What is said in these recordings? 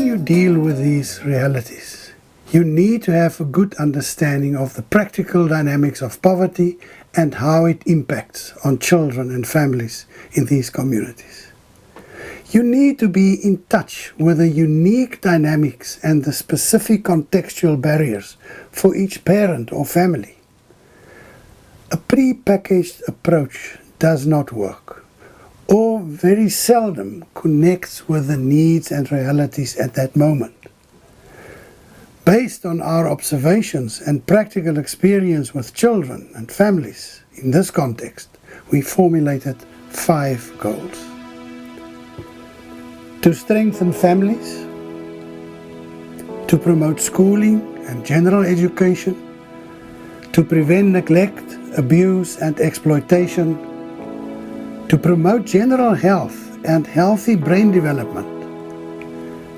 you deal with these realities, you need to have a good understanding of the practical dynamics of poverty and how it impacts on children and families in these communities. You need to be in touch with the unique dynamics and the specific contextual barriers for each parent or family. A pre-packaged approach does not work, or very seldom connects with the needs and realities at that moment. Based on our observations and practical experience with children and families in this context, we formulated 5 goals. To strengthen families, to promote schooling and general education, to prevent neglect, abuse and exploitation, to promote general health and healthy brain development,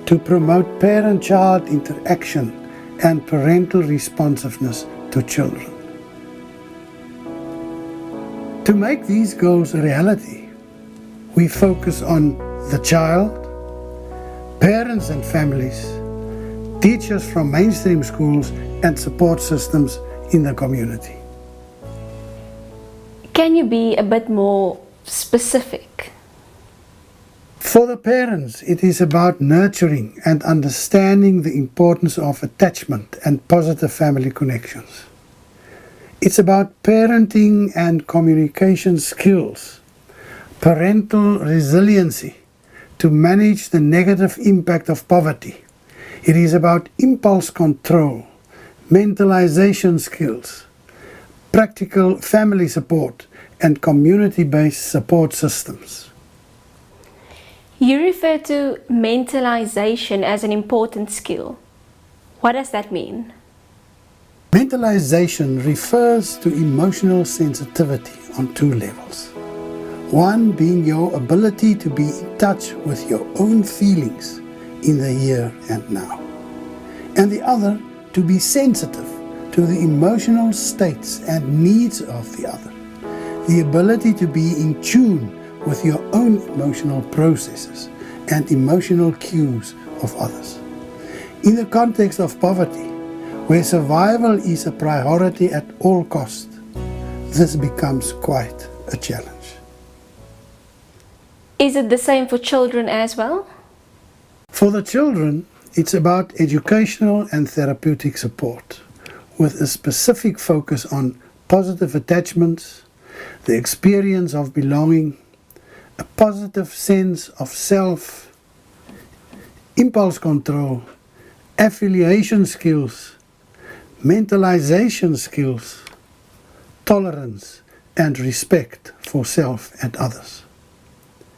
to promote parent-child interaction and parental responsiveness to children. To make these goals a reality, we focus on the child, parents and families, teachers from mainstream schools and support systems in the community. Can you be a bit more specific? For the parents, it is about nurturing and understanding the importance of attachment and positive family connections. It's about parenting and communication skills, parental resiliency to manage the negative impact of poverty. It is about impulse control, mentalization skills, practical family support, and community-based support systems. You refer to mentalization as an important skill. What does that mean? Mentalization refers to emotional sensitivity on 2 levels. One being your ability to be in touch with your own feelings in the here and now. And the other, to be sensitive to the emotional states and needs of the other. The ability to be in tune with your own emotional processes and emotional cues of others. In the context of poverty, where survival is a priority at all costs, this becomes quite a challenge. Is it the same for children as well? For the children, it's about educational and therapeutic support, with a specific focus on positive attachments, the experience of belonging, a positive sense of self, impulse control, affiliation skills, mentalization skills, tolerance, and respect for self and others.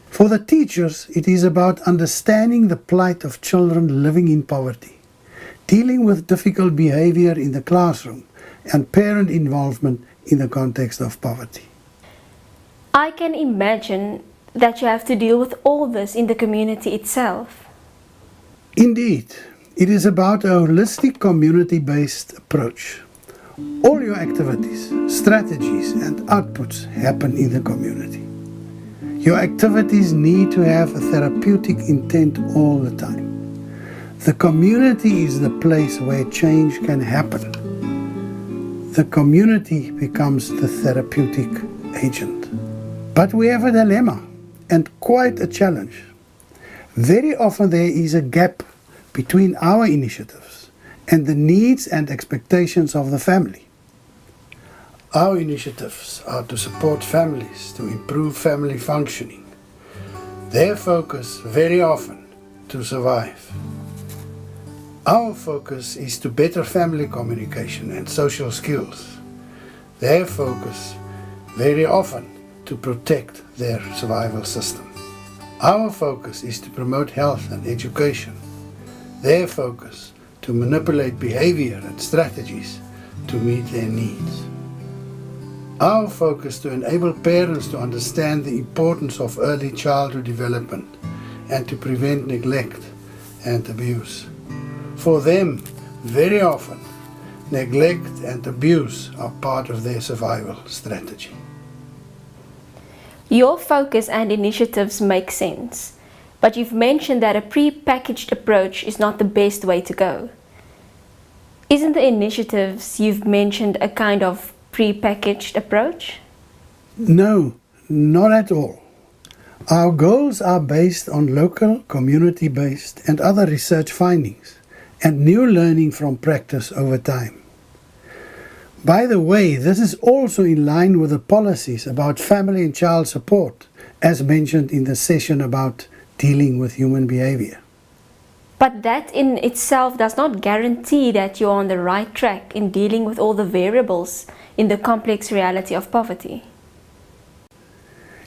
For the teachers, it is about understanding the plight of children living in poverty, dealing with difficult behavior in the classroom, and parent involvement in the context of poverty. I can imagine that you have to deal with all this in the community itself. Indeed, it is about a holistic community-based approach. All your activities, strategies, and outputs happen in the community. Your activities need to have a therapeutic intent all the time. The community is the place where change can happen. The community becomes the therapeutic agent. But we have a dilemma and quite a challenge. Very often there is a gap between our initiatives and the needs and expectations of the family. Our initiatives are to support families to improve family functioning. Their focus very often to survive. Our focus is to better family communication and social skills. Their focus very often to protect their survival system. Our focus is to promote health and education. Their focus to manipulate behavior and strategies to meet their needs. Our focus to enable parents to understand the importance of early childhood development and to prevent neglect and abuse. For them, very often, neglect and abuse are part of their survival strategy. Your focus and initiatives make sense. But you've mentioned that a pre-packaged approach is not the best way to go. Isn't the initiatives you've mentioned a kind of pre-packaged approach? No, not at all. Our goals are based on local, community-based and other research findings and new learning from practice over time. By the way, this is also in line with the policies about family and child support, as mentioned in the session about dealing with human behavior. But that in itself does not guarantee that you're on the right track in dealing with all the variables in the complex reality of poverty.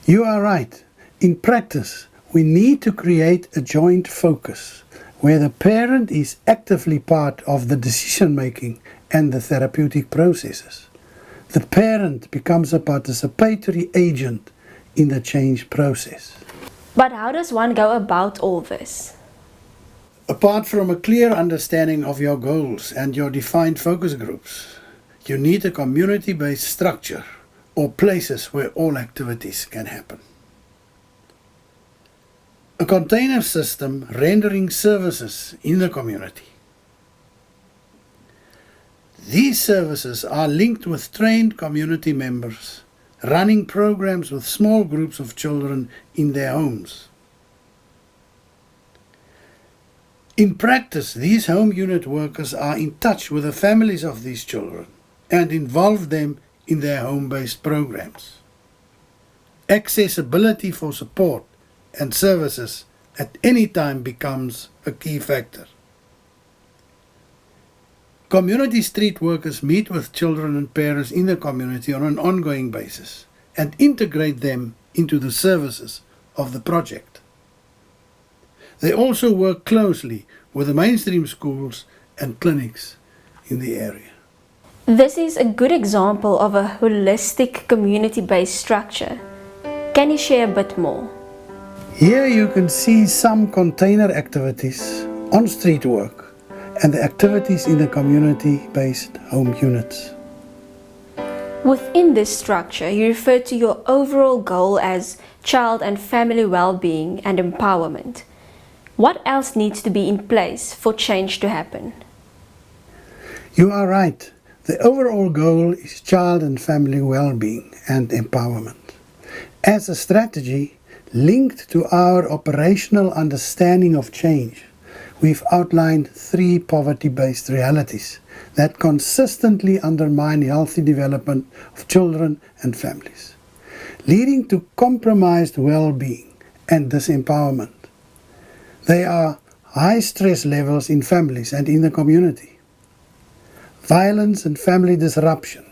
You are right. In practice, we need to create a joint focus where the parent is actively part of the decision-making and the therapeutic processes. The parent becomes a participatory agent in the change process. But how does one go about all this? Apart from a clear understanding of your goals and your defined focus groups, you need a community-based structure or places where all activities can happen. A container system rendering services in the community. These services are linked with trained community members, running programs with small groups of children in their homes. In practice, these home unit workers are in touch with the families of these children and involve them in their home-based programs. Accessibility for support and services at any time becomes a key factor. Community street workers meet with children and parents in the community on an ongoing basis and integrate them into the services of the project. They also work closely with the mainstream schools and clinics in the area. This is a good example of a holistic community-based structure. Can you share a bit more? Here you can see some container activities on street work and the activities in the community-based home units. Within this structure, you refer to your overall goal as child and family well-being and empowerment. What else needs to be in place for change to happen? You are right. The overall goal is child and family well-being and empowerment. As a strategy linked to our operational understanding of change, we've outlined 3 poverty-based realities that consistently undermine healthy development of children and families, leading to compromised well-being and disempowerment. They are high stress levels in families and in the community, violence and family disruption,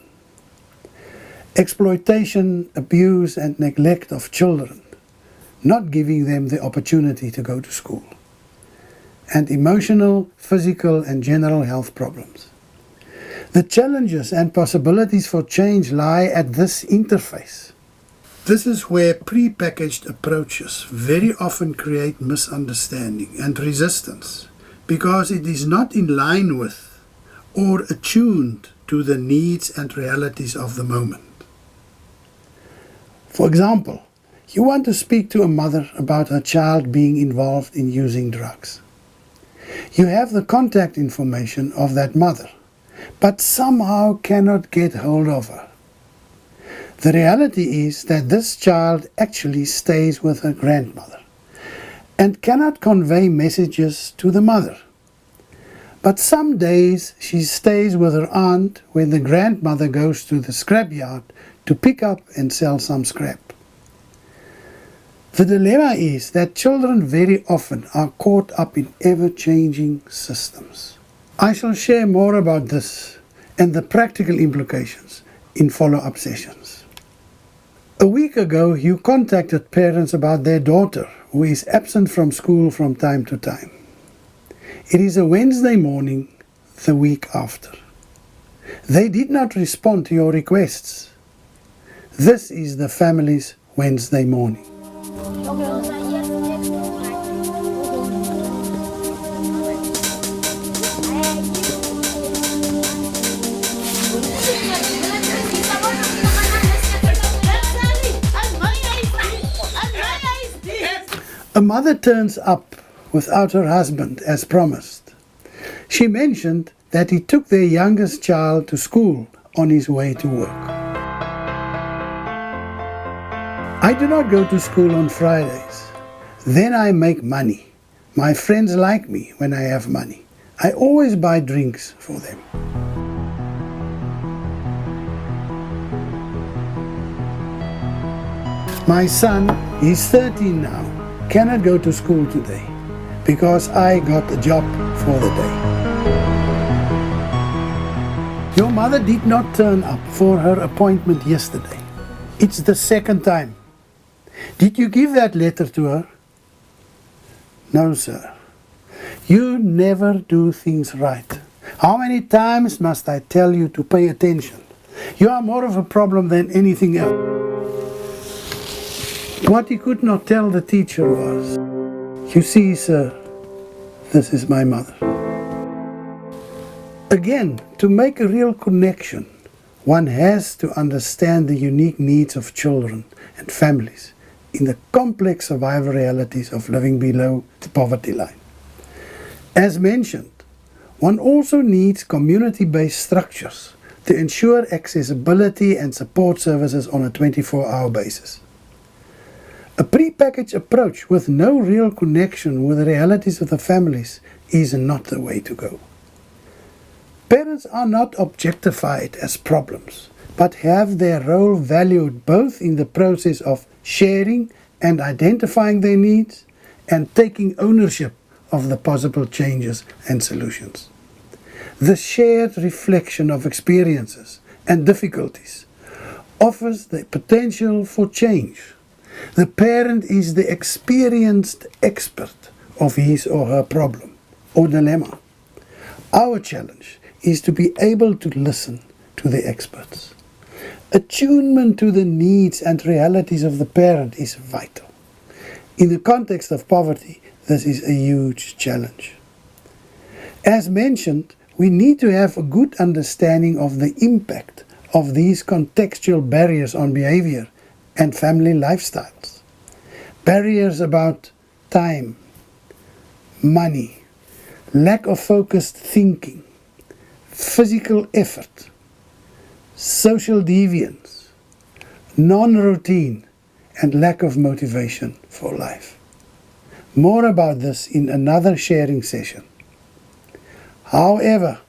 exploitation, abuse and neglect of children, not giving them the opportunity to go to school, and emotional, physical and general health problems. The challenges and possibilities for change lie at this interface. This is where pre-packaged approaches very often create misunderstanding and resistance because it is not in line with or attuned to the needs and realities of the moment. For example, you want to speak to a mother about her child being involved in using drugs. You have the contact information of that mother, but somehow cannot get hold of her. The reality is that this child actually stays with her grandmother and cannot convey messages to the mother. But some days she stays with her aunt when the grandmother goes to the scrapyard to pick up and sell some scrap. The dilemma is that children very often are caught up in ever-changing systems. I shall share more about this and the practical implications in follow-up sessions. A week ago, you contacted parents about their daughter who is absent from school from time to time. It is a Wednesday morning, the week after. They did not respond to your requests. This is the family's Wednesday morning. A mother turns up without her husband as promised. She mentioned that he took their youngest child to school on his way to work. I do not go to school on Fridays. Then I make money. My friends like me when I have money. I always buy drinks for them. My son, he's 13 now, cannot go to school today because I got a job for the day. Your mother did not turn up for her appointment yesterday. It's the second time. Did you give that letter to her? No, sir. You never do things right. How many times must I tell you to pay attention? You are more of a problem than anything else. What he could not tell the teacher was, you see, sir, this is my mother. Again, to make a real connection, one has to understand the unique needs of children and families in the complex survival realities of living below the poverty line. As mentioned, one also needs community-based structures to ensure accessibility and support services on a 24-hour basis. A prepackaged approach with no real connection with the realities of the families is not the way to go. Parents are not objectified as problems, but have their role valued both in the process of sharing and identifying their needs and taking ownership of the possible changes and solutions. The shared reflection of experiences and difficulties offers the potential for change. The parent is the experienced expert of his or her problem or dilemma. Our challenge is to be able to listen to the experts. Attunement to the needs and realities of the parent is vital. In the context of poverty, this is a huge challenge. As mentioned, we need to have a good understanding of the impact of these contextual barriers on behavior and family lifestyles. Barriers about time, money, lack of focused thinking, physical effort, social deviance, non-routine, and lack of motivation for life. More about this in another sharing session. However,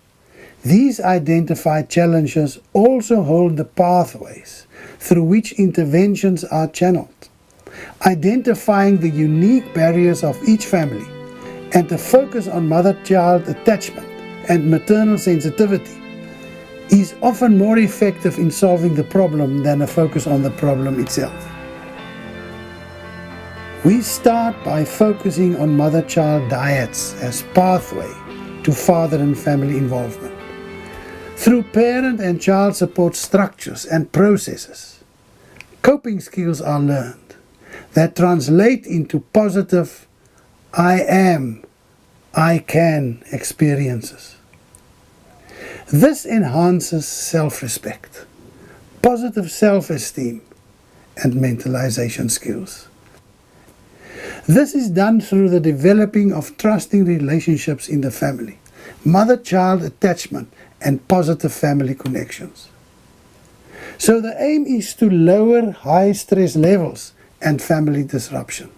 these identified challenges also hold the pathways through which interventions are channeled. Identifying the unique barriers of each family and the focus on mother-child attachment and maternal sensitivity is often more effective in solving the problem than a focus on the problem itself. We start by focusing on mother-child diets as pathway to father and family involvement. Through parent and child support structures and processes, coping skills are learned that translate into positive I am, I can experiences. This enhances self-respect, positive self-esteem, and mentalization skills. This is done through the developing of trusting relationships in the family, mother-child attachment, and positive family connections. So the aim is to lower high stress levels and family disruption.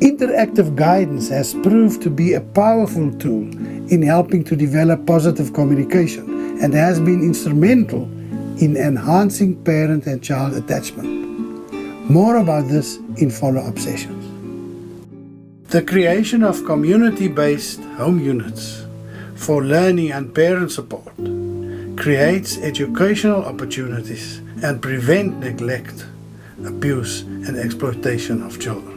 Interactive guidance has proved to be a powerful tool in helping to develop positive communication and has been instrumental in enhancing parent and child attachment. More about this in follow-up sessions. The creation of community-based home units for learning and parent support creates educational opportunities and prevent neglect, abuse and exploitation of children.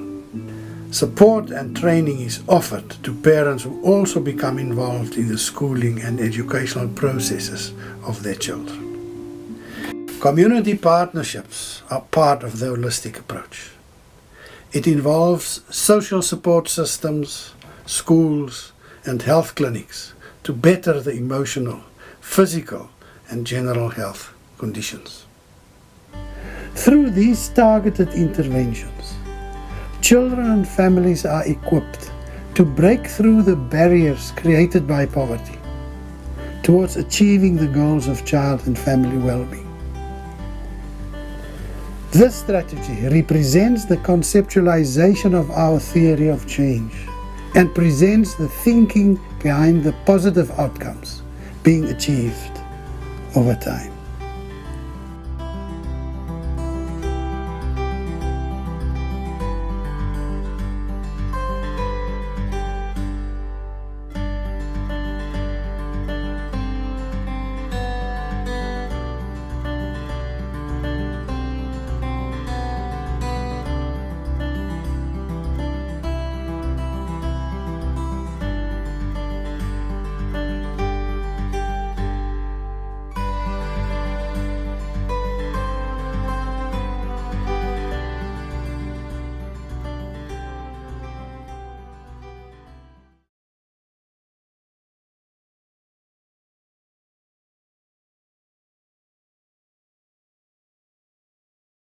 Support and training is offered to parents who also become involved in the schooling and educational processes of their children. Community partnerships are part of the holistic approach. It involves social support systems, schools, and health clinics to better the emotional, physical, and general health conditions. Through these targeted interventions, children and families are equipped to break through the barriers created by poverty towards achieving the goals of child and family well-being. This strategy represents the conceptualization of our theory of change and presents the thinking behind the positive outcomes being achieved over time.